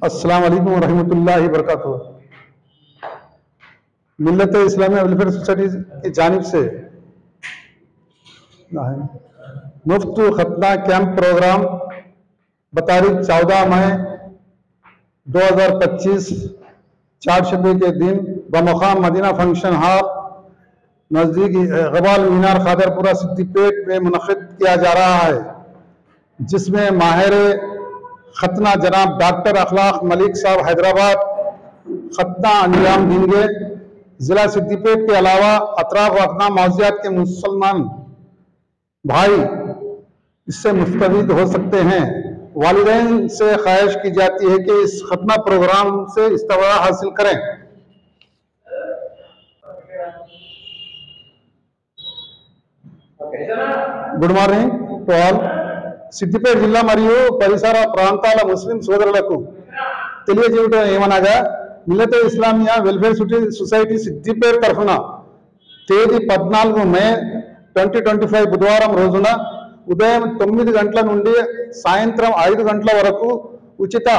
अस्सलाम वालेकुम रहमतुल्लाहि वबरकातुहू। मिल्लत इस्लामिया वेलफेयर सोसाइटी की जानिब से मुफ्त खतना कैंप प्रोग्राम बतारीख 14 मई 2025 चारशंबे के दिन बमुकाम मदीना फंक्शन हॉल नज़दीक गबाल मीनार खादरपुरा सिद्दीपेट में मुनक़िद किया जा रहा है, जिसमें माहिर खतना जनाब डॉक्टर अखलाक मलिक साहब हैदराबाद खतना अंजाम देंगे। जिला सिद्दीपेट के अलावा अतराफ व अकना मौज़ियात के मुसलमान भाई इससे मुस्तफ़ीद हो सकते हैं। वालिदैन से ख्वाहिश की जाती है कि इस खतना प्रोग्राम से इस्तफ़ादा हासिल करें। Good morning to all. Siddipet జిల్లా మరియు పరిసర ప్రాంతాల ముస్లిం సోదరులకు తెలియజేయడం ఏమనగా, మిల్లతే ఇస్లామియా వెల్ఫేర్ సొసైటీ సిద్దిపేట తరఫున తేదీ 14 మే 2025 బుధవారం రోజున ఉదయం 9 గంటల నుండి సాయంత్రం 5 గంటల వరకు ఉచిత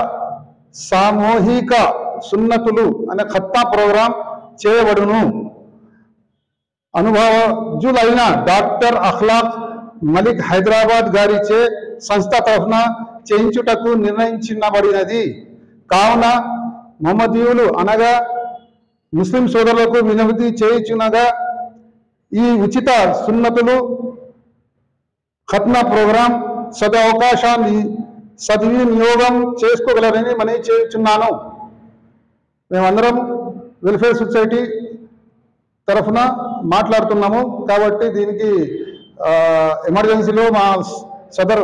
సామూహిక సున్నతులు అనే ఖత్నా ప్రోగ్రాం చేయబడును. అనుభవజ్ఞులైన డాక్టర్ అఖ్లాక్ మలిక్ హైదరాబాద్ గారిచే సంస్థ తరఫున చేయించుటకు నిర్ణయించబడినది. కావున మహమ్మదీయులు అనగా ముస్లిం సోదరులకు వినతి చేయుచునగా ఈ ఉచిత సున్నతులు ఖత్నా ప్రోగ్రాం సదవకాశాన్ని సద్వినియోగం చేసుకోగలరని మనవి చేయుచున్నాను. మేమందరం వెల్ఫేర్ సొసైటీ తరఫున మాట్లాడుతున్నాము కాబట్టి దీనికి ఎమర్జెన్సీలో మా సదర్